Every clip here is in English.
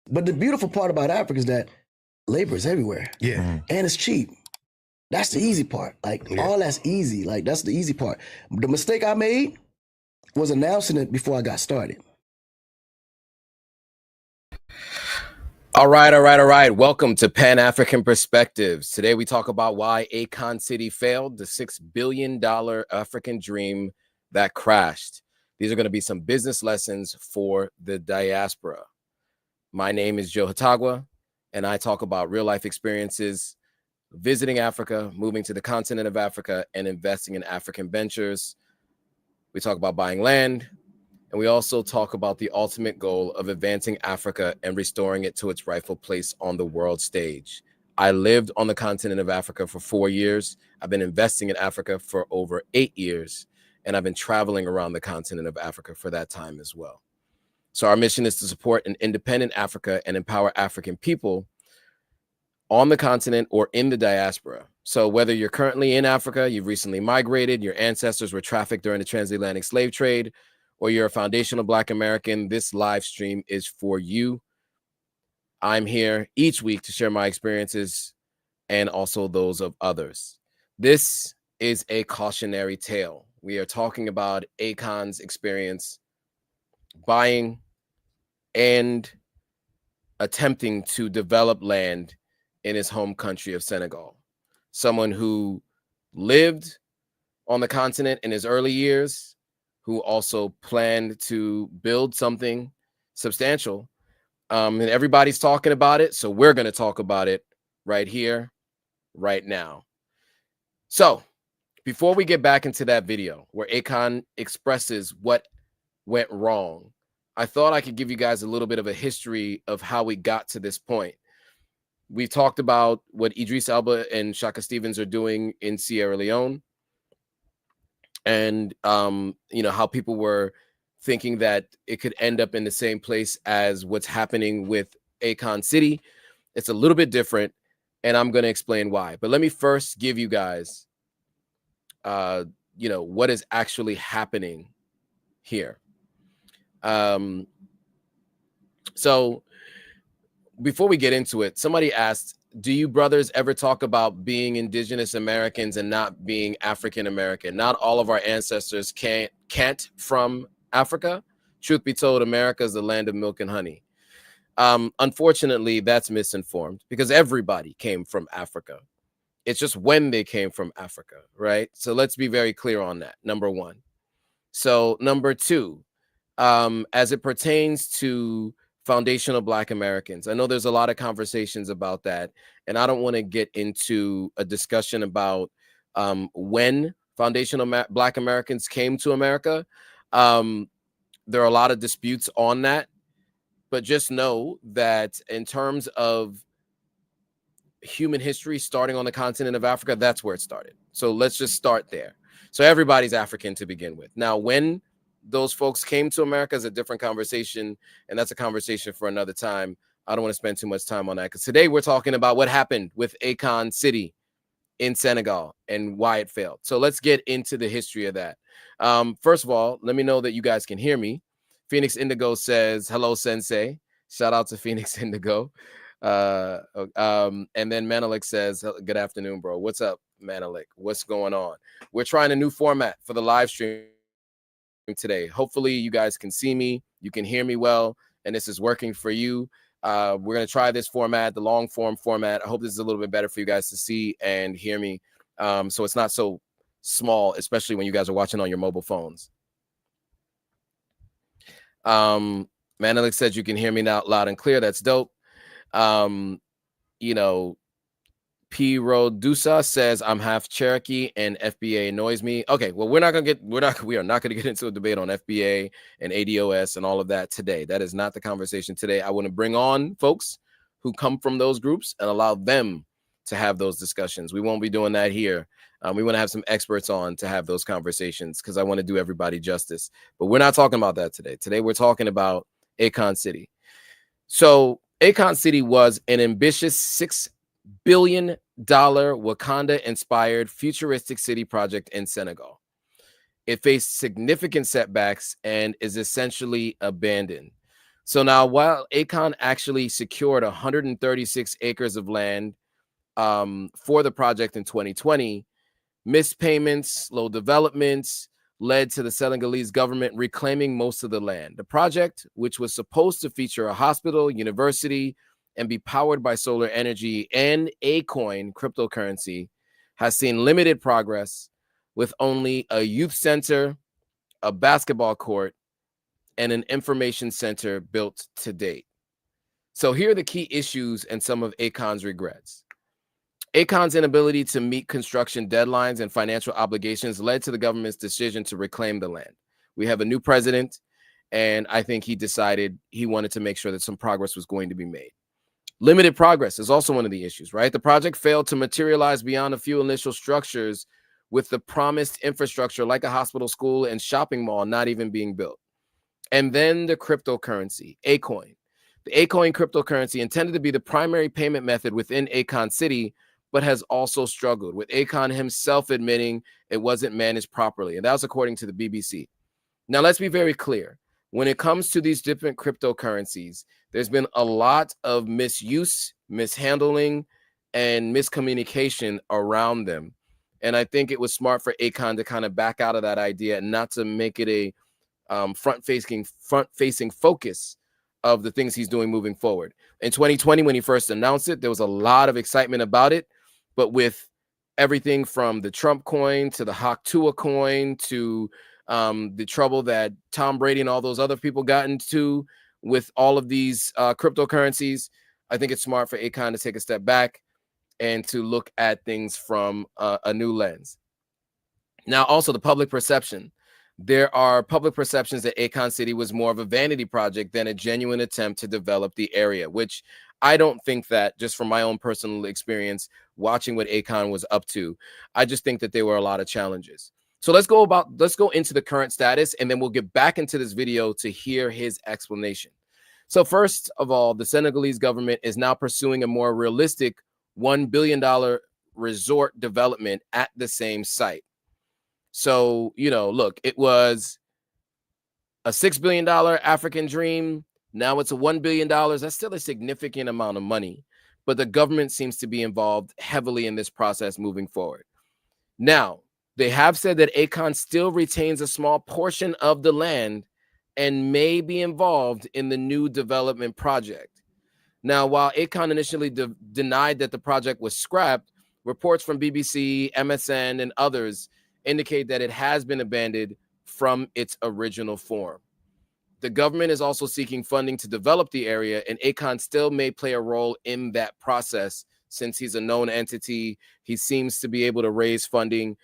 But the beautiful part about Africa is that labor is everywhere. Yeah. And it's cheap. That's the easy part. Like, all that's easy. Like, that's the easy part. The mistake I made was announcing it before I got started. All right. Welcome to Pan-African Perspectives. Today we talk about why Akon City failed, the $6 billion African dream that crashed. These are going to be some business lessons for the diaspora. My name is Joe Hatagwa, and I talk about real-life experiences, visiting Africa, moving to the continent of Africa, and investing in African ventures. We talk about buying land, and we also talk about the ultimate goal of advancing Africa and restoring it to its rightful place on the world stage. I lived on the continent of Africa for 4 years. I've been investing in Africa for over 8 years, and I've been traveling around the continent of Africa for that time as well. So our mission is to support an independent Africa and empower African people on the continent or in the diaspora. So whether you're currently in Africa, you've recently migrated, your ancestors were trafficked during the transatlantic slave trade, or you're a foundational Black American, this live stream is for you. I'm here each week to share my experiences and also those of others. This is a cautionary tale. We are talking about Akon's experience buying and attempting to develop land in his home country of Senegal. Someone who lived on the continent in his early years, who also planned to build something substantial. And everybody's talking about it, so we're going to talk about it right here, right now. So before we get back into that video where Akon expresses what went wrong, I thought I could give you guys a little bit of a history of how we got to this point. We've talked about what Idris Elba and Shaka Stevens are doing in Sierra Leone. And, how people were thinking that it could end up in the same place as what's happening with Akon City. It's a little bit different, and I'm going to explain why. But let me first give you guys, what is actually happening here. So before we get into it, somebody asked, do you brothers ever talk about being indigenous Americans and not being African American? Not all of our ancestors can't from Africa. Truth be told, America is the land of milk and honey. Unfortunately, that's misinformed because everybody came from Africa. It's just when they came from Africa, right? So let's be very clear on that, number one. So number two, as it pertains to foundational Black Americans, I know there's a lot of conversations about that, and I don't want to get into a discussion about when foundational Black Americans came to America. There are a lot of disputes on that, but just know that in terms of human history starting on the continent of Africa, that's where it started. So let's just start there. So everybody's African to begin with. Now, when those folks came to America is a different conversation, and that's a conversation for another time. I don't want to spend too much time on that because today we're talking about what happened with Akon City in Senegal and why it failed. So let's get into the history of that. First of all, let me know that you guys can hear me. Phoenix Indigo says, hello, Sensei. Shout out to Phoenix Indigo. And then Manelik says, good afternoon, bro. What's up, Manelik? What's going on? We're trying a new format for the live stream today. Hopefully you guys can see me, you can hear me well, and this is working for you. We're going to try this format, the long form format. I hope this is a little bit better for you guys to see and hear me. So it's not so small, especially when you guys are watching on your mobile phones. Manelik says you can hear me now loud and clear. That's dope. P. Rodusa says I'm half Cherokee and FBA annoys me. Okay, well, we are not going to get into a debate on FBA and ADOS and all of that today. That is not the conversation today. I want to bring on folks who come from those groups and allow them to have those discussions. We won't be doing that here. We want to have some experts on to have those conversations because I want to do everybody justice. But we're not talking about that today. Today we're talking about Akon City. So Akon City was an ambitious $6 billion Wakanda-inspired futuristic city project in Senegal. It faced significant setbacks and is essentially abandoned. So now, while Akon actually secured 136 acres of land for the project in 2020, missed payments, slow developments led to the Senegalese government reclaiming most of the land. The project, which was supposed to feature a hospital, university, and be powered by solar energy and Akoin cryptocurrency, has seen limited progress, with only a youth center, a basketball court, and an information center built to date. So here are the key issues and some of Akon's regrets. Akon's inability to meet construction deadlines and financial obligations led to the government's decision to reclaim the land. We have a new president, and I think he decided he wanted to make sure that some progress was going to be made. Limited progress is also one of the issues, right? The project failed to materialize beyond a few initial structures, with the promised infrastructure like a hospital, school, and shopping mall not even being built. And then the cryptocurrency, Akoin. The Akoin cryptocurrency, intended to be the primary payment method within Akon City, but has also struggled, with Akon himself admitting it wasn't managed properly. And that was according to the BBC. Now, let's be very clear. When it comes to these different cryptocurrencies, there's been a lot of misuse, mishandling, and miscommunication around them. And I think it was smart for Akon to kind of back out of that idea and not to make it a front-facing focus of the things he's doing moving forward. In 2020, when he first announced it, there was a lot of excitement about it. But with everything from the Trump coin to the Haktua coin to the trouble that Tom Brady and all those other people got into with all of these cryptocurrencies, I think it's smart for Akon to take a step back and to look at things from a new lens. Now, also the public perception. There are public perceptions that Akon City was more of a vanity project than a genuine attempt to develop the area, which I don't think that, just from my own personal experience watching what Akon was up to. I just think that there were a lot of challenges. So let's go into the current status, and then we'll get back into this video to hear his explanation. So first of all, the Senegalese government is now pursuing a more realistic $1 billion resort development at the same site. So, look, it was a $6 billion African dream. Now it's a $1 billion. That's still a significant amount of money, but the government seems to be involved heavily in this process moving forward. Now, they have said that Akon still retains a small portion of the land and may be involved in the new development project. Now, while Akon initially denied that the project was scrapped, reports from BBC, MSN, and others indicate that it has been abandoned from its original form. The government is also seeking funding to develop the area, and Akon still may play a role in that process since he's a known entity. He seems to be able to raise funding.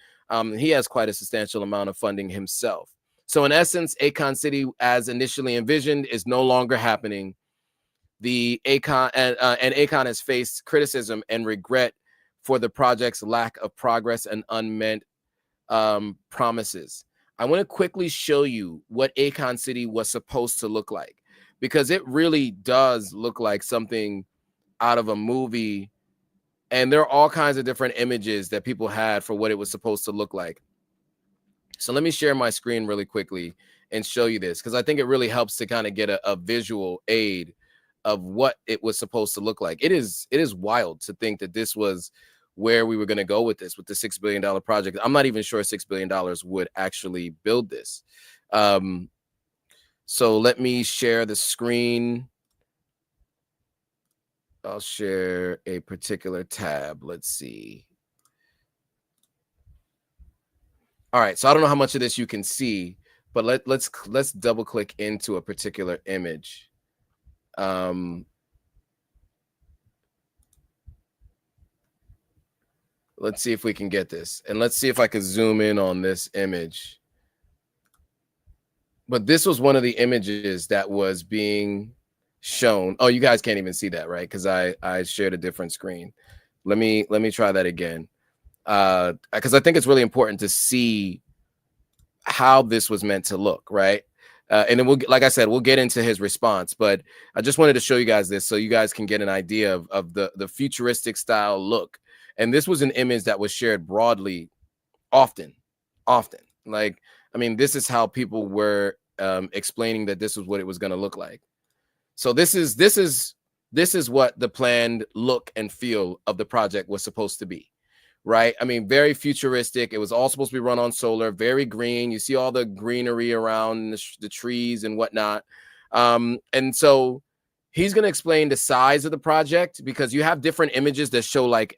He has quite a substantial amount of funding himself. So in essence, Akon City, as initially envisioned, is no longer happening. The Akon and Akon has faced criticism and regret for the project's lack of progress and unmet promises. I want to quickly show you what Akon City was supposed to look like, because it really does look like something out of a movie, and there are all kinds of different images that people had for what it was supposed to look like. So let me share my screen really quickly and show you this, because I think it really helps to kind of get a visual aid of what it was supposed to look like. It is wild to think that this was where we were going to go with this, with the $6 billion project. I'm not even sure $6 billion would actually build this. So let me share the screen. I'll share a particular tab. Let's see. All right. So I don't know how much of this you can see, but let's double click into a particular image. Let's see if we can get this, and let's see if I can zoom in on this image. But this was one of the images that was being shown. Oh, you guys can't even see that, right? Because I shared a different screen. Let me try that again, because I think it's really important to see how this was meant to look, right? And then like I said, we'll get into his response, but I just wanted to show you guys this so you guys can get an idea of the futuristic style look. And this was an image that was shared broadly often. Like, I mean, this is how people were explaining that this was what it was going to look like. So this is what the planned look and feel of the project was supposed to be, right? I mean, very futuristic. It was all supposed to be run on solar, very green. You see all the greenery around the trees and whatnot. And so he's going to explain the size of the project, because you have different images that show like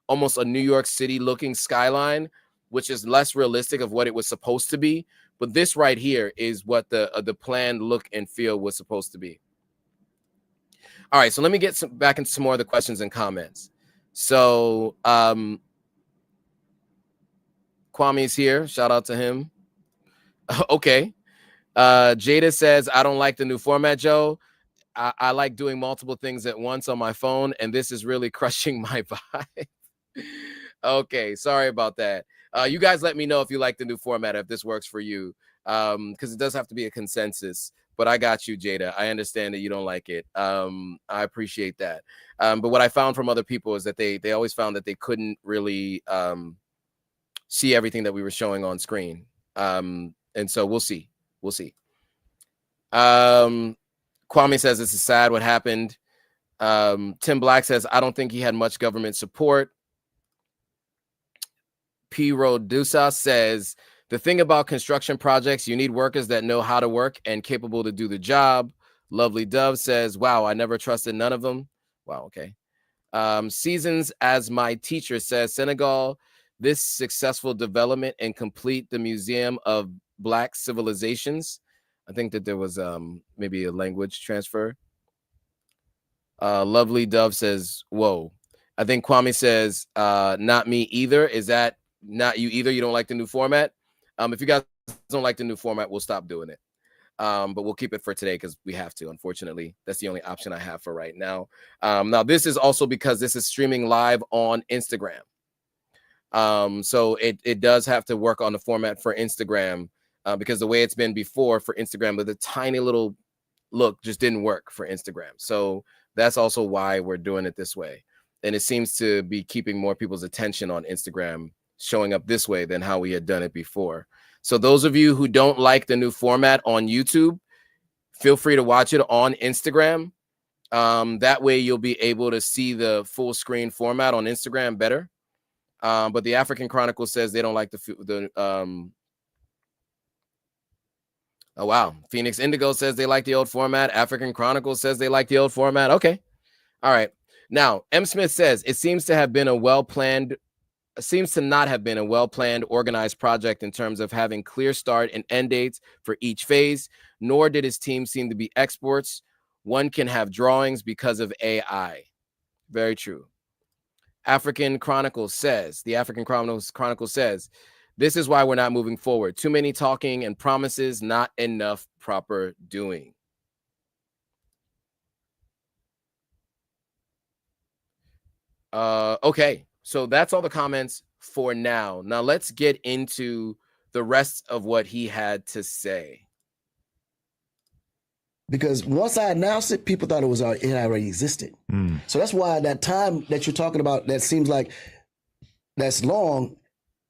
almost a New York City looking skyline, which is less realistic of what it was supposed to be. But this right here is what the planned look and feel was supposed to be. All right, so let me get back into some more of the questions and comments. So Kwame's here. Shout out to him. Okay. Jada says, I don't like the new format, Joe. I like doing multiple things at once on my phone, and this is really crushing my vibe. Okay, sorry about that. You guys let me know if you like the new format, if this works for you, because it does have to be a consensus. But I got you, Jada. I understand that you don't like it. I appreciate that. But what I found from other people is that they always found that they couldn't really see everything that we were showing on screen. And so we'll see. We'll see. Kwame says this is sad what happened. Tim Black says, I don't think he had much government support. P. Rodusa says, the thing about construction projects, you need workers that know how to work and capable to do the job. Lovely Dove says, wow, I never trusted none of them. Wow, okay. Seasons as my teacher says, Senegal, this successful development and complete the Museum of Black Civilizations. I think that there was maybe a language transfer. Lovely Dove says, whoa. I think Kwame says, not me either. Is that not you either? You don't like the new format? If you guys don't like the new format, we'll stop doing it. But we'll keep it for today because we have to, unfortunately. That's the only option I have for right now. Now, this is also because this is streaming live on Instagram. So it does have to work on the format for Instagram because the way it's been before for Instagram with a tiny little look just didn't work for Instagram. So that's also why we're doing it this way. And it seems to be keeping more people's attention on Instagram showing up this way than how we had done it before. So those of you who don't like the new format on YouTube, feel free to watch it on Instagram. That way you'll be able to see the full screen format on Instagram better. But the African Chronicle says they don't like oh wow. Phoenix Indigo says they like the old format. African Chronicle says they like the old format. Okay. All right. Now, M. Smith says it seems to not have been a well-planned, organized project in terms of having clear start and end dates for each phase, nor did his team seem to be experts. One can have drawings because of AI. Very true. The African Chronicle says, this is why we're not moving forward. Too many talking and promises, not enough proper doing. Okay. So that's all the comments for now. Now let's get into the rest of what he had to say. Because once I announced it, people thought it already existed. So that's why that time that you're talking about, that seems like that's long.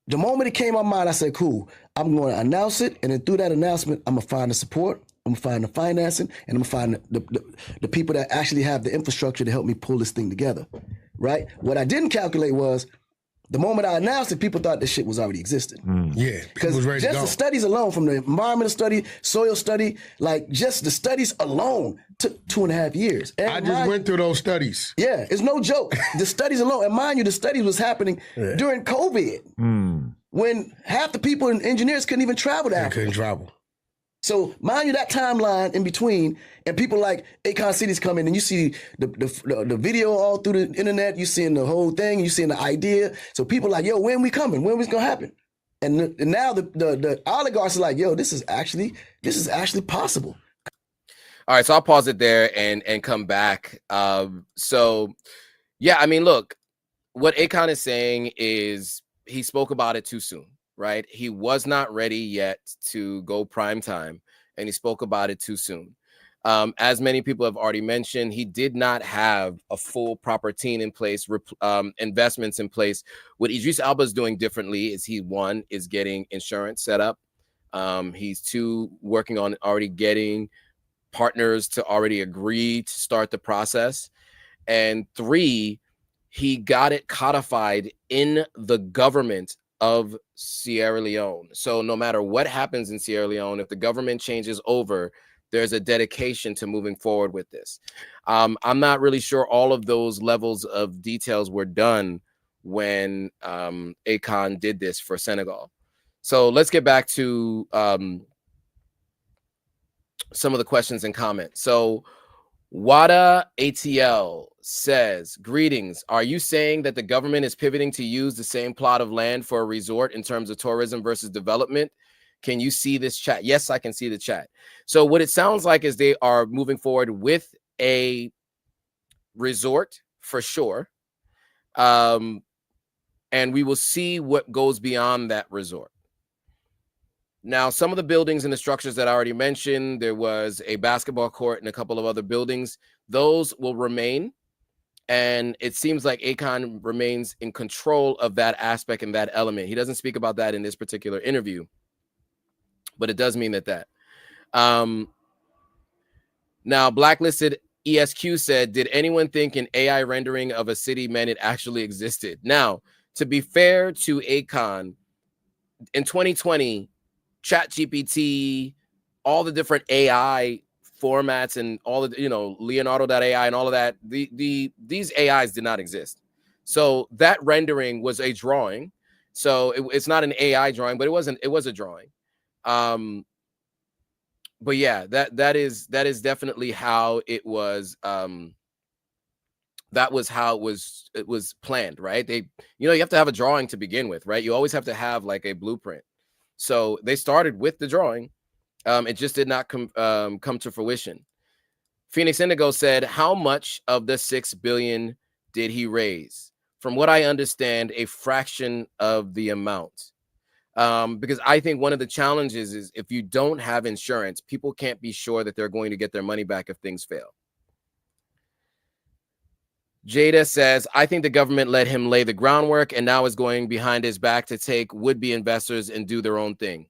The moment it came on my mind, I said, cool, I'm going to announce it. And then through that announcement, I'm going to find the support. I'm going to find the financing. And I'm going to find the people that actually have the infrastructure to help me pull this thing together. Right? What I didn't calculate was the moment I announced it, people thought this shit was already existing. Yeah, because just the studies alone, from the environmental study, soil study, like just the studies alone took 2.5 years. And I just went through those studies. Yeah, it's no joke. The studies alone, and mind you, the studies was happening during COVID, when half the people and engineers couldn't even travel to Africa. Couldn't travel. So mind you, that timeline in between, and people like Akon City's coming, and you see the video all through the internet, you seeing the whole thing, you seeing the idea. So people like, yo, when we coming? When was gonna happen? And now the oligarchs are like, yo, this is actually possible. All right, so I'll pause it there and come back. So yeah, I mean, look, what Akon is saying is he spoke about it too soon. Right? He was not ready yet to go prime time, and he spoke about it too soon. As many people have already mentioned, he did not have a full proper team in place, investments in place. What Idris Elba is doing differently is one is getting insurance set up. He's working on already getting partners to already agree to start the process. And 3, he got it codified in the government of Sierra Leone. So no matter what happens in Sierra Leone, if the government changes over, there's a dedication to moving forward with this. I'm not really sure all of those levels of details were done when Akon did this for Senegal. So let's get back to some of the questions and comments. So Wada ATL says, greetings. Are you saying that the government is pivoting to use the same plot of land for a resort in terms of tourism versus development? Can you see this chat? Yes, I can see the chat. So what it sounds like is they are moving forward with a resort for sure. And we will see what goes beyond that resort. Now, some of the buildings and the structures that I already mentioned, there was a basketball court and a couple of other buildings. Those will remain. And it seems like Akon remains in control of that aspect and that element. He doesn't speak about that in this particular interview, but it does mean that. Now, Blacklisted ESQ said, did anyone think an AI rendering of a city meant it actually existed? Now, to be fair to Akon, in 2020, ChatGPT, all the different AI formats and all the, Leonardo.ai and all of that, these AIs did not exist. So that rendering was a drawing. So it's not an AI drawing, but it was a drawing. But yeah, that is definitely how it was. That was how it was planned, right? You have to have a drawing to begin with, right? You always have to have like a blueprint. So they started with the drawing. It just did not come to fruition. Phoenix Indigo said, how much of the $6 billion did he raise? From what I understand, a fraction of the amount. Because I think one of the challenges is if you don't have insurance, people can't be sure that they're going to get their money back if things fail. Jada says, I think the government let him lay the groundwork and now is going behind his back to take would-be investors and do their own thing.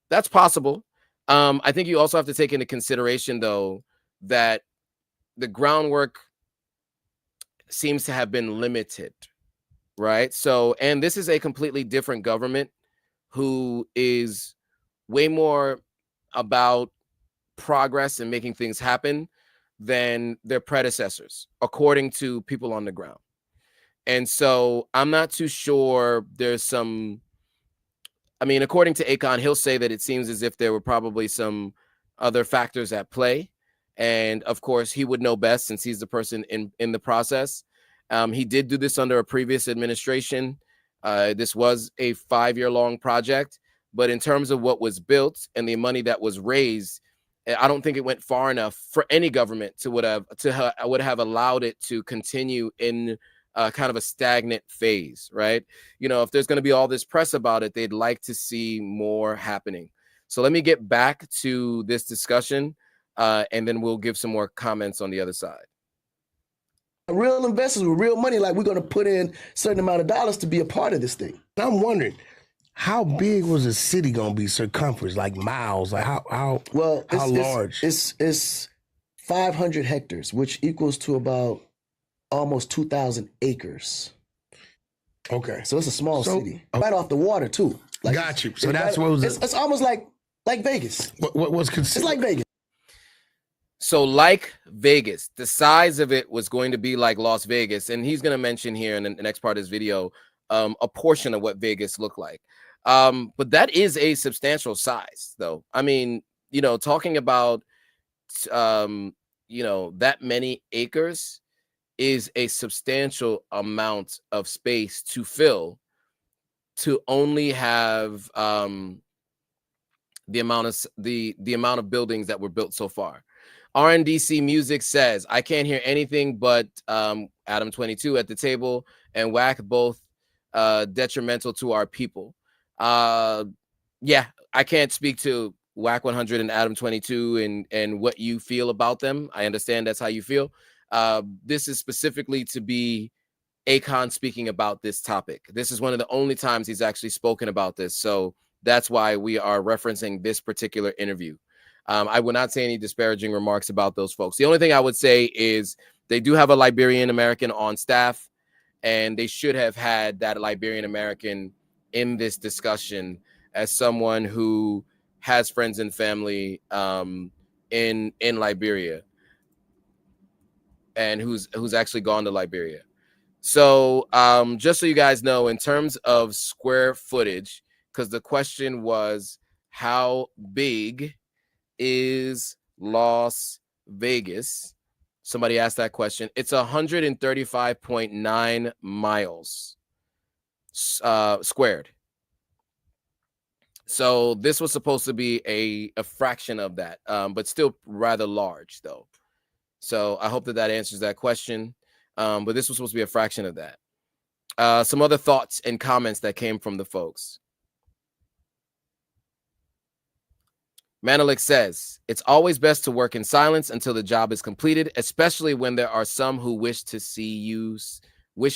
That's possible. I think you also have to take into consideration, though, that the groundwork seems to have been limited, right? So, and this is a completely different government who is way more about progress and making things happen than their predecessors, according to people on the ground. And so I'm not too sure there's some, according to Akon, he'll say that it seems as if there were probably some other factors at play. And of course, he would know best since he's the person in the process. He did do this under a previous administration. This was a 5-year-long project, but in terms of what was built and the money that was raised, I don't think it went far enough for any government to would have allowed it to continue in kind of a stagnant phase, right? If there's going to be all this press about it, they'd like to see more happening. So let me get back to this discussion, and then we'll give some more comments on the other side. Real investors with real money, like we're going to put in a certain amount of dollars to be a part of this thing. I'm wondering, how big was the city going to be circumference, like miles? Like how large? It's 500 hectares, which equals to about almost 2,000 acres. Okay. So it's a small city. Right off the water, too. Like, got you. So that's what was it's almost like Vegas. What was considered? It's like Vegas. So like Vegas, the size of it was going to be like Las Vegas. And he's going to mention here in the next part of his video a portion of what Vegas looked like. But that is a substantial size, though. Talking about, that many acres is a substantial amount of space to fill to only have the amount of buildings that were built so far. RNDC Music says, I can't hear anything but Adam 22 at the table and Whack, both detrimental to our people. Yeah, I can't speak to Whack 100 and Adam 22 and what you feel about them. I understand that's how you feel. This is specifically to be Akon speaking about this topic. This is one of the only times he's actually spoken about this. So that's why we are referencing this particular interview. I would not say any disparaging remarks about those folks. The only thing I would say is they do have a Liberian American on staff, and they should have had that Liberian American in this discussion as someone who has friends and family in Liberia, and who's actually gone to Liberia. So just so you guys know, in terms of square footage, because the question was, how big is Las Vegas? Somebody asked that question. It's 135.9 miles squared. So this was supposed to be a fraction of that, but still rather large, though. So I hope that answers that question. But this was supposed to be a fraction of that. Some other thoughts and comments that came from the folks. Manelik says, it's always best to work in silence until the job is completed, especially when there are some who wish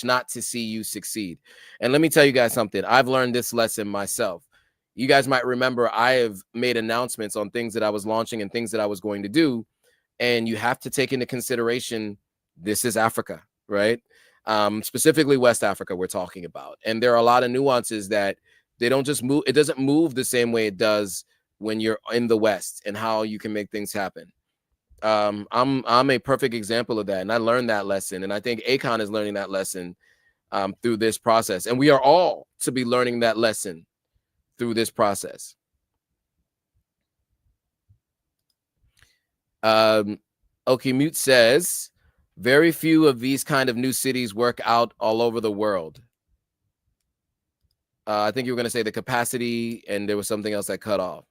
not to see you succeed. And let me tell you guys something. I've learned this lesson myself. You guys might remember I have made announcements on things that I was launching and things that I was going to do. And you have to take into consideration, this is Africa, right? Specifically West Africa we're talking about. And there are a lot of nuances that they don't just move. It doesn't move the same way it does when you're in the West, and how you can make things happen. I'm a perfect example of that. And I learned that lesson. And I think Akon is learning that lesson through this process. And we are all to be learning that lesson through this process. Okay, Mute says, very few of these kind of new cities work out all over the world. I think you were going to say the capacity, and there was something else that cut off.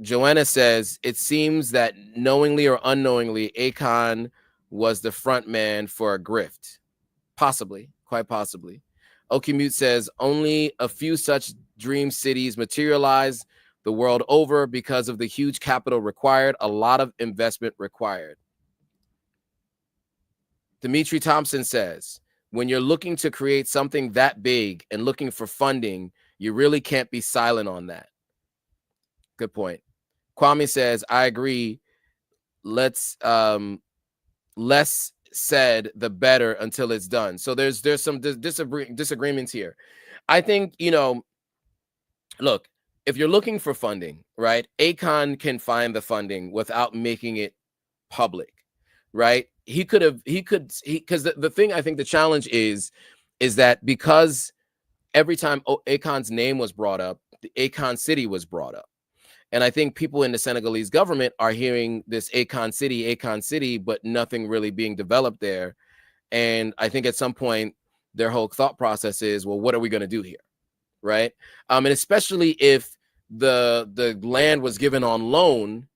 Joanna says, it seems that knowingly or unknowingly, Akon was the front man for a grift. Possibly, quite possibly. Okimute says, only a few such dream cities materialize the world over because of the huge capital required, a lot of investment required. Dimitri Thompson says, when you're looking to create something that big and looking for funding, you really can't be silent on that. Good point. Kwame says, I agree. Less said, the better until it's done. So there's some disagreements here. I think, look, if you're looking for funding, right, Akon can find the funding without making it public, right? Because the thing, I think the challenge is that because every time Akon's name was brought up, the Akon City was brought up. And I think people in the Senegalese government are hearing this Akon City, but nothing really being developed there. And I think at some point, their whole thought process is, well, what are we going to do here? Right. And especially if the land was given on loan,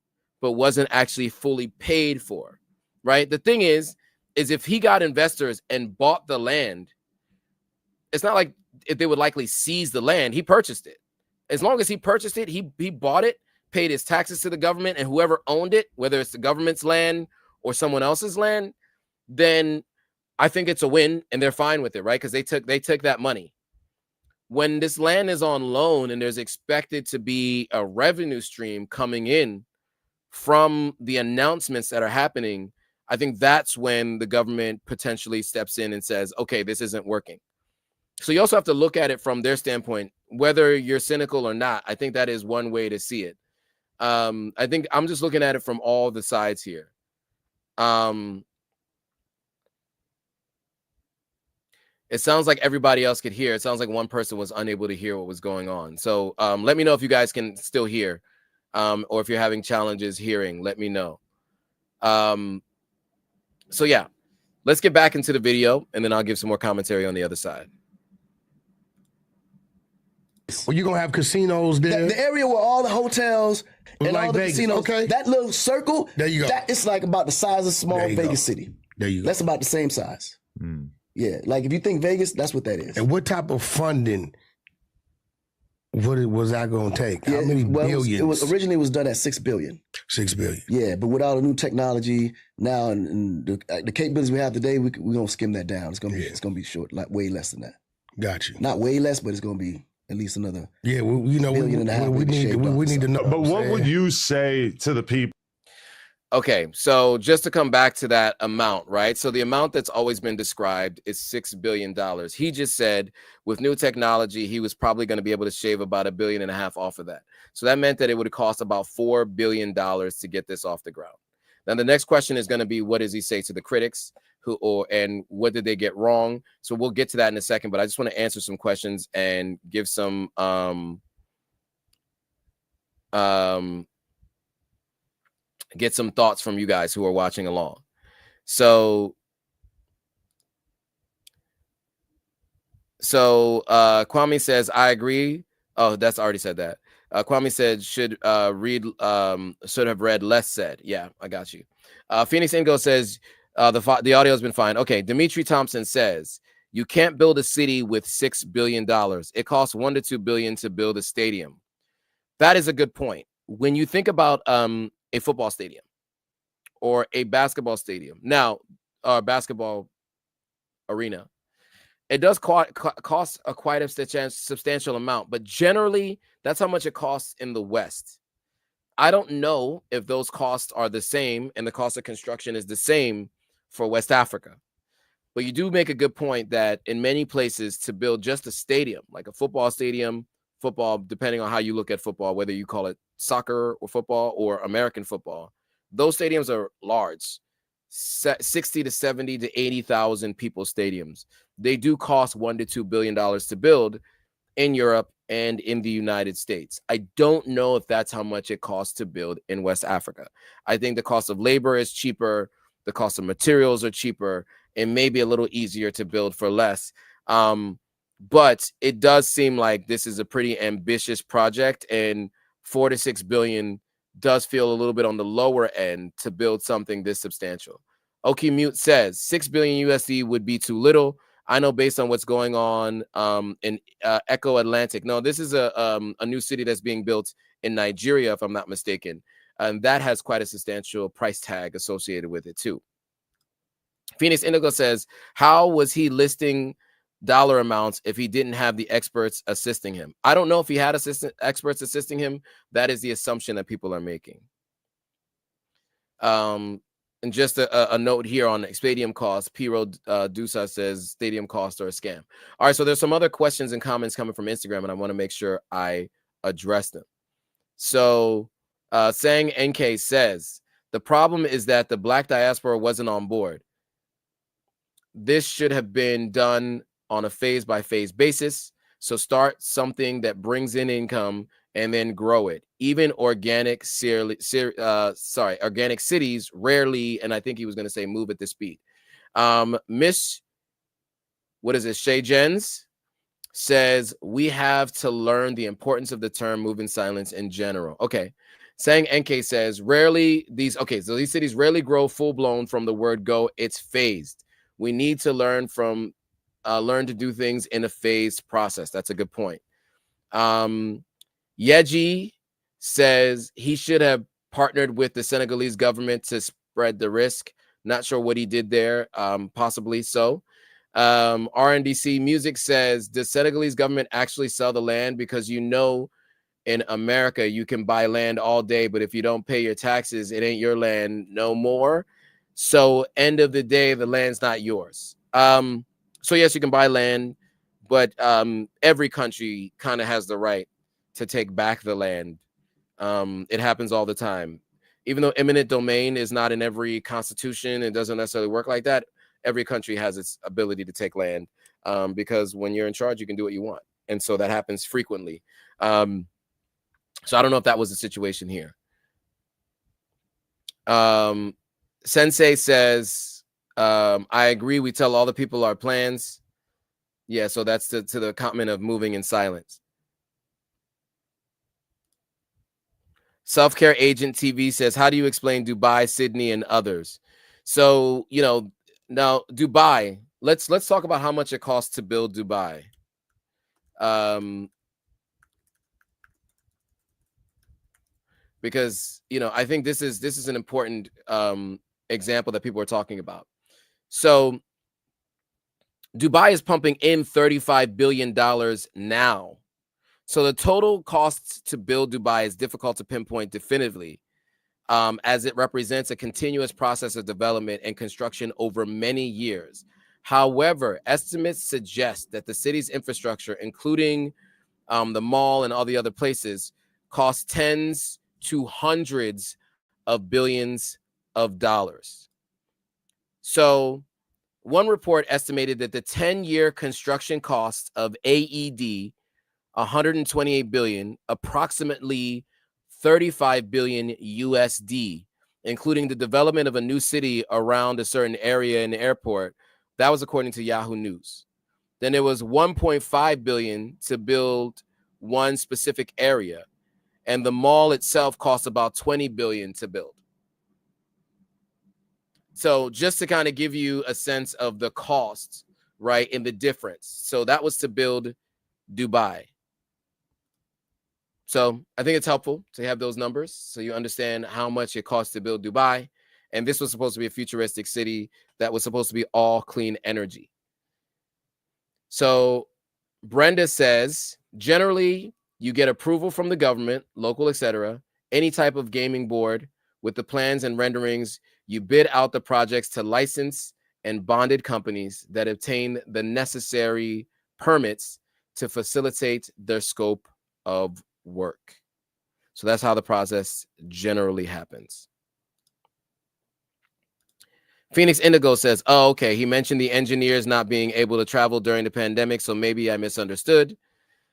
but wasn't actually fully paid for. Right. The thing is if he got investors and bought the land, it's not like if they would likely seize the land. He purchased it. As long as he purchased it, he bought it, paid his taxes to the government, and whoever owned it, whether it's the government's land or someone else's land, then I think it's a win and they're fine with it, right? Because they took that money. When this land is on loan and there's expected to be a revenue stream coming in from the announcements that are happening, I think that's when the government potentially steps in and says, okay, this isn't working. So you also have to look at it from their standpoint, whether you're cynical or not. I think that is one way to see it. I think I'm just looking at it from all the sides here. It sounds like everybody else could hear. It sounds like one person was unable to hear what was going on. So let me know if you guys can still hear, or if you're having challenges hearing, let me know. So yeah, let's get back into the video and then I'll give some more commentary on the other side. Well, you're going to have casinos there? The area where all the hotels and like all the Vegas. casinos, Okay. that little circle, there you go. It's like about the size of small Vegas City. There you go. That's about the same size. Mm. Yeah, like if you think Vegas, that's what that is. And what type of funding was that going to take? How many billions? Originally it was done at $6 billion. $6 billion. Yeah, but with all the new technology now and the capabilities we have today, we're going to skim that down. It's going to be short, like way less than that. Got you. Not way less, but it's going to be at least another. Yeah, we need to know. But what would you say to the people? Okay, so just to come back to that amount, right? So the amount that's always been described is $6 billion. He just said with new technology, he was probably going to be able to shave about $1.5 billion off of that. So that meant that it would cost about $4 billion to get this off the ground. Now, the next question is going to be, what does he say to the critics and what did they get wrong? So we'll get to that in a second, but I just want to answer some questions and give some, get some thoughts from you guys who are watching along. So Kwame says, I agree. Oh, that's already said that. Kwame said should have read less said. Yeah, I got you. Phoenix Ingo says the audio has been fine. Okay, Dimitri Thompson says you can't build a city with $6 billion. It costs $1 to $2 billion to build a stadium. That is a good point. When you think about a football stadium or a basketball stadium, now basketball arena, it does cost quite a substantial amount, but generally that's how much it costs in the West. I don't know if those costs are the same and the cost of construction is the same for West Africa, but you do make a good point that in many places to build just a stadium, like a football stadium, depending on how you look at football, whether you call it soccer or football or American football, those stadiums are large, 60 to 70 to 80,000 people stadiums. They do cost $1 to $2 billion to build in Europe and in the United States. I don't know if that's how much it costs to build in West Africa. I think the cost of labor is cheaper. The cost of materials are cheaper and maybe a little easier to build for less. But it does seem like this is a pretty ambitious project, and $4 to $6 billion does feel a little bit on the lower end to build something this substantial. Oki Mute says $6 billion USD would be too little. I know based on what's going on in Echo Atlantic. No, this is a new city that's being built in Nigeria, if I'm not mistaken. And that has quite a substantial price tag associated with it too. Phoenix Indigo says, how was he listing dollar amounts if he didn't have the experts assisting him? I don't know if he had experts assisting him. That is the assumption that people are making. And just a note here on stadium costs. Piro Dusa says stadium costs are a scam. All right, so there's some other questions and comments coming from Instagram, and I want to make sure I address them. So Sang NK says, the problem is that the Black diaspora wasn't on board. This should have been done on a phase-by-phase basis. So start something that brings in income and then grow it. Even organic cities rarely, and I think he was going to say move at this speed. Miss, what is it? Shay Jens says, we have to learn the importance of the term move in silence in general. Okay. Sang NK says, so these cities rarely grow full-blown from the word go. It's phased. We need to learn to do things in a phased process. That's a good point. Yeji says he should have partnered with the Senegalese government to spread the risk. Not sure what he did there. Possibly so. RNDC Music says, does Senegalese government actually sell the land? Because in America, you can buy land all day, but if you don't pay your taxes, it ain't your land no more. So end of the day, the land's not yours. So yes, you can buy land, but every country kind of has the right to take back the land. It happens all the time. Even though eminent domain is not in every constitution, it doesn't necessarily work like that. Every country has its ability to take land because when you're in charge, you can do what you want. And so that happens frequently. So I don't know if that was the situation here. Sensei says, I agree. We tell all the people our plans. Yeah, so that's to the comment of moving in silence. Self-Care Agent TV says, how do you explain Dubai, Sydney, and others? So, now Dubai, let's talk about how much it costs to build Dubai. Because, I think this is an important example that people are talking about. So Dubai is pumping in $35 billion now. So the total costs to build Dubai is difficult to pinpoint definitively, as it represents a continuous process of development and construction over many years. However, estimates suggest that the city's infrastructure, including the mall and all the other places, cost tens to hundreds of billions of dollars. So one report estimated that the 10-year construction costs of AED, 128 billion, approximately 35 billion USD, including the development of a new city around a certain area in the airport. That was according to Yahoo News. Then there was 1.5 billion to build one specific area, and the mall itself cost about 20 billion to build. So just to kind of give you a sense of the cost, right, and the difference. So that was to build Dubai. So I think it's helpful to have those numbers so you understand how much it costs to build Dubai. And this was supposed to be a futuristic city that was supposed to be all clean energy. So Brenda says, generally, you get approval from the government, local, etc., any type of gaming board with the plans and renderings. You bid out the projects to licensed and bonded companies that obtain the necessary permits to facilitate their scope of work. So that's how the process generally happens. Phoenix Indigo says, oh, okay, he mentioned the engineers not being able to travel during the pandemic, so maybe I misunderstood.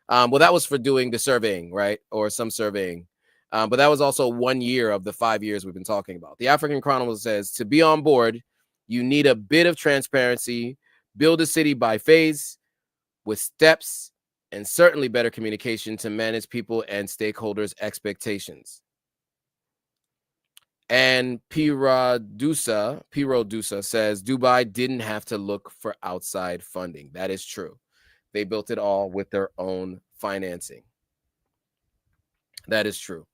Well, that was for doing the surveying, right? Or some surveying. But that was also 1 year of the 5 years we've been talking about. The African Chronicle says, to be on board, you need a bit of transparency, build a city by phase with steps, and certainly better communication to manage people and stakeholders' expectations. And Pirodusa says, Dubai didn't have to look for outside funding. That is true. They built it all with their own financing. That is true.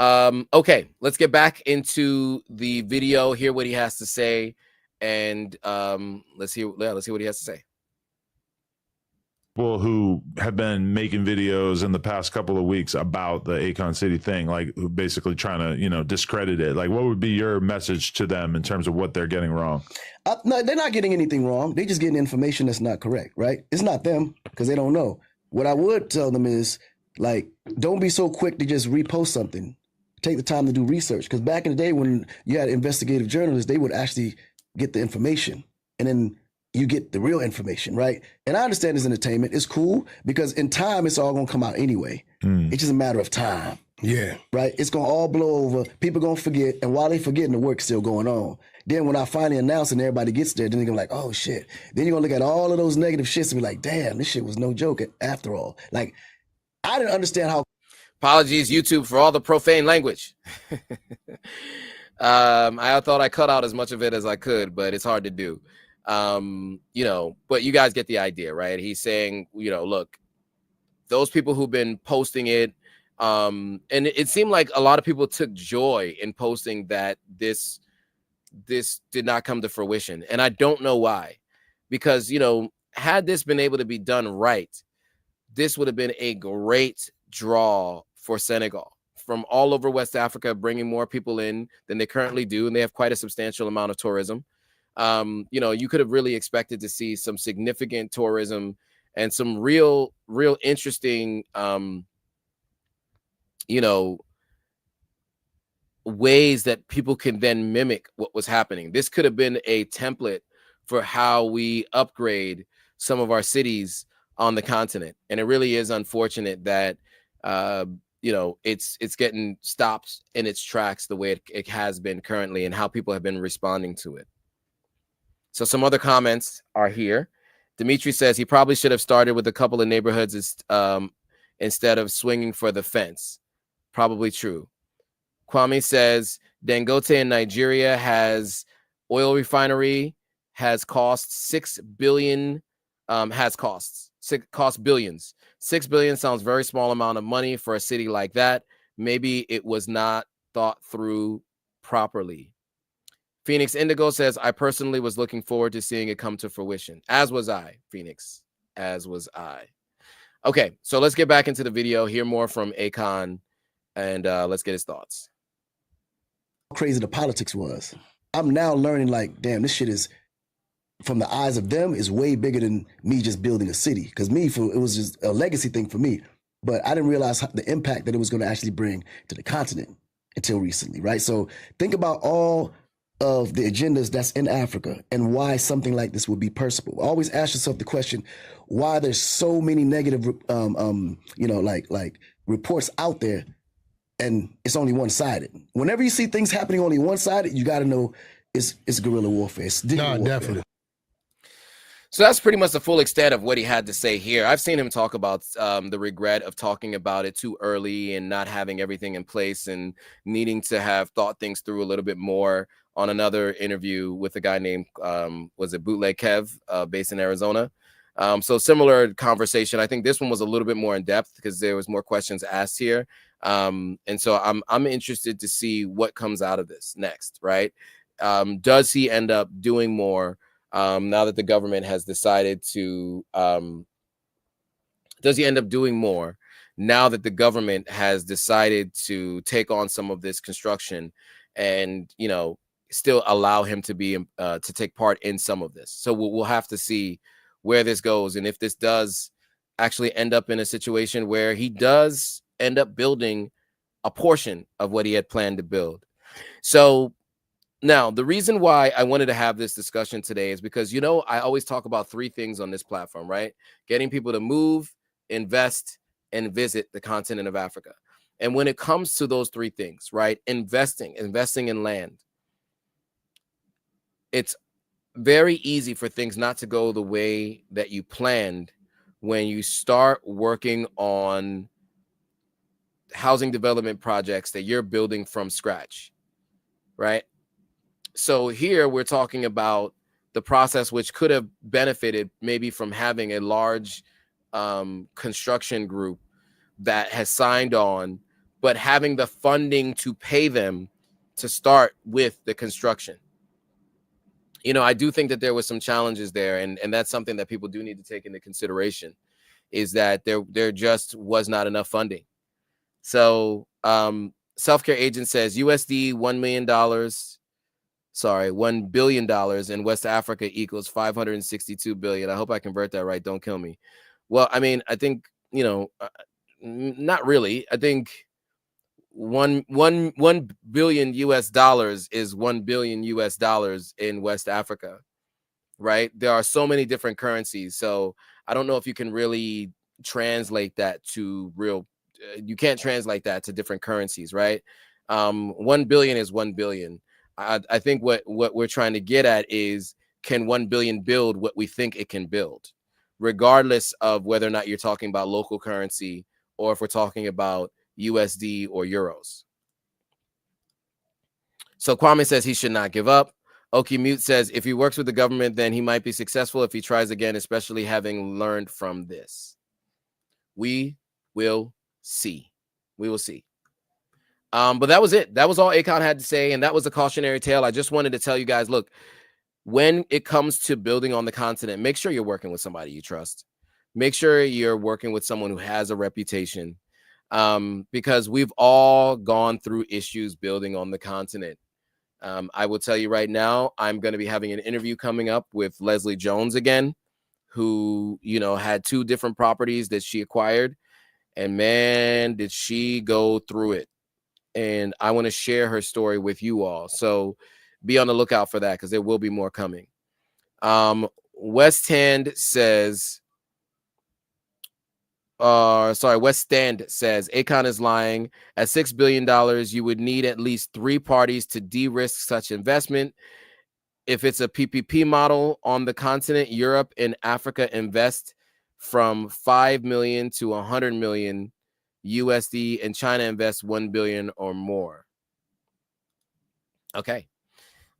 Okay, let's get back into the video, hear what he has to say, and let's hear what he has to say. People who have been making videos in the past couple of weeks about the Akon City thing, like basically trying to, discredit it. Like, what would be your message to them in terms of what they're getting wrong? No, they're not getting anything wrong. They're just getting information that's not correct, right? It's not them because they don't know. What I would tell them is, like, don't be so quick to just repost something. Take the time to do research. Because back in the day when you had investigative journalists, they would actually get the information and then you get the real information, right? And I understand it's entertainment. It's cool because in time, it's all going to come out anyway. It's just a matter of time. Yeah. Right? It's going to all blow over. People going to forget. And while they forgetting, the work's still going on. Then when I finally announce and everybody gets there, then they're going to be like, oh, shit. Then you're going to look at all of those negative shits and be like, damn, this shit was no joke after all. Like, I didn't understand how. Apologies, YouTube, for all the profane language. I thought I cut out as much of it as I could, but it's hard to do. But you guys get the idea, right? He's saying, look, those people who've been posting it, and it seemed like a lot of people took joy in posting that this did not come to fruition. And I don't know why, because, had this been able to be done right, this would have been a great draw for Senegal from all over West Africa, bringing more people in than they currently do. And they have quite a substantial amount of tourism. You could have really expected to see some significant tourism and some real interesting, ways that people can then mimic what was happening. This could have been a template for how we upgrade some of our cities on the continent. And it really is unfortunate that, it's getting stopped in its tracks the way it has been currently and how people have been responding to it. So some other comments are here. Dimitri says he probably should have started with a couple of neighborhoods instead of swinging for the fence. Probably true. Kwame says Dangote in Nigeria has oil refinery, has cost 6 billion, cost billions. 6 billion sounds very small amount of money for a city like that. Maybe it was not thought through properly. Phoenix Indigo says, I personally was looking forward to seeing it come to fruition. As was I, Phoenix. As was I. Okay, so let's get back into the video, hear more from Akon, and let's get his thoughts. How crazy the politics was. I'm now learning, like, damn, this shit is, from the eyes of them, is way bigger than me just building a city. Because it was just a legacy thing for me. But I didn't realize the impact that it was going to actually bring to the continent until recently, right? So think about all of the agendas that's in Africa and why something like this would be personable. Always ask yourself the question, why there's so many negative, like reports out there, and it's only one-sided. Whenever you see things happening only one-sided, you got to know it's guerrilla warfare. It's warfare. Definitely. So that's pretty much the full extent of what he had to say here. I've seen him talk about the regret of talking about it too early and not having everything in place and needing to have thought things through a little bit more on another interview with a guy named, was it Bootleg Kev, based in Arizona. So similar conversation. I think this one was a little bit more in depth because there was more questions asked here. And so I'm interested to see what comes out of this next, right? Does he end up doing more now that the government has decided to, does he end up doing more now that the government has decided to take on some of this construction and, you know, still allow him to be, to take part in some of this? So we'll have to see where this goes. And if this does actually end up in a situation where he does end up building a portion of what he had planned to build. So now, the reason why I wanted to have this discussion today is because, you know, I always talk about three things on this platform, right? Getting people to move, invest, and visit the continent of Africa. And when it comes to those three things, right? Investing in land, it's very easy for things not to go the way that you planned when you start working on housing development projects that you're building from scratch, right? So here we're talking about the process which could have benefited maybe from having a large construction group that has signed on, but having the funding to pay them to start with the construction. You know, I do think that there was some challenges there, and that's something that people do need to take into consideration, is that there just was not enough funding. So Self-Care Agent says USD $1 billion in West Africa equals 562 billion. I hope I convert that right. Don't kill me. Well, I mean, I think, you know, not really. I think $1 billion US is $1 billion US in West Africa, right? There are so many different currencies. So I don't know if you can really translate that to real, you can't translate that to different currencies, right? 1 billion is 1 billion. I think what we're trying to get at is, can 1 billion build what we think it can build, regardless of whether or not you're talking about local currency or if we're talking about USD or euros. So Kwame says he should not give up. Oki Mute says if he works with the government, then he might be successful if he tries again, especially having learned from this. We will see. We will see. But that was it. That was all Akon had to say, and that was a cautionary tale. I just wanted to tell you guys, look, when it comes to building on the continent, make sure you're working with somebody you trust. Make sure you're working with someone who has a reputation, because we've all gone through issues building on the continent. I will tell you right now, I'm going to be having an interview coming up with Leslie Jones again, who, you know, had 2 different properties that she acquired, and man, did she go through it. And I want to share her story with you all. So be on the lookout for that, because there will be more coming. West Stand says, Akon is lying. At $6 billion, you would need at least 3 parties to de-risk such investment. If it's a PPP model on the continent, Europe and Africa invest from 5 million to 100 million USD, and China invests 1 billion or more. Okay.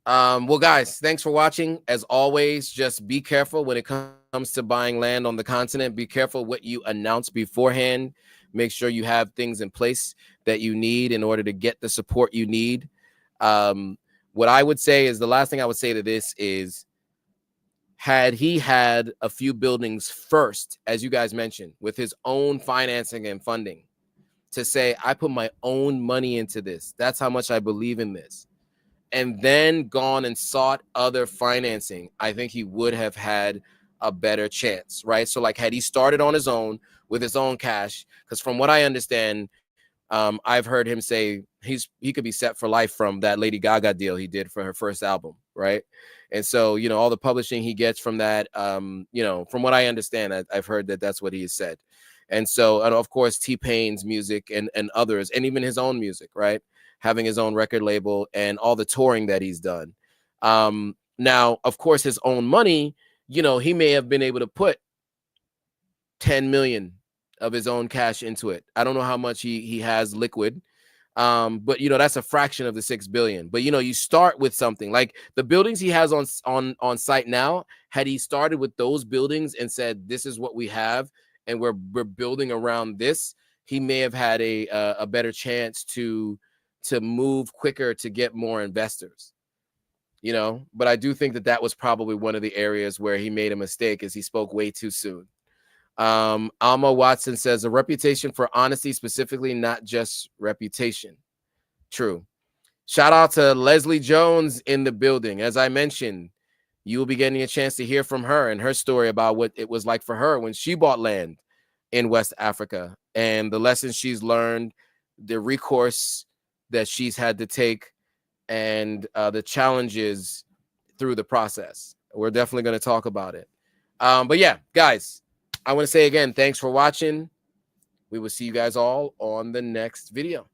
Well, guys, thanks for watching. As always, just be careful when it comes to buying land on the continent. Be careful what you announce beforehand. Make sure you have things in place that you need in order to get the support you need. What I would say is, the last thing I would say to this is, had he had a few buildings first, as you guys mentioned, with his own financing and funding, to say, I put my own money into this. That's how much I believe in this. And then gone and sought other financing, I think he would have had a better chance, right? So like, had he started on his own with his own cash, because from what I understand, I've heard him say he could be set for life from that Lady Gaga deal he did for her first album, right? And so, you know, all the publishing he gets from that, you know, from what I understand, I've heard that that's what he has said. And so, and of course, T-Pain's music and others, and even his own music, right? Having his own record label and all the touring that he's done. Now, of course, his own money, you know, he may have been able to put 10 million of his own cash into it. I don't know how much he has liquid, but you know, that's a fraction of the 6 billion. But you know, you start with something like the buildings he has on site now. Had he started with those buildings and said, this is what we have and we're building around this, he may have had a better chance to move quicker, to get more investors, you know. But I do think that was probably one of the areas where he made a mistake, is he spoke way too soon. Alma Watson says, a reputation for honesty, specifically, not just reputation. True. Shout out to Leslie Jones in the building. As I mentioned, you will be getting a chance to hear from her and her story about what it was like for her when she bought land in West Africa and the lessons she's learned, the recourse that she's had to take, and the challenges through the process. We're definitely going to talk about it. But yeah, guys, I want to say again, thanks for watching. We will see you guys all on the next video.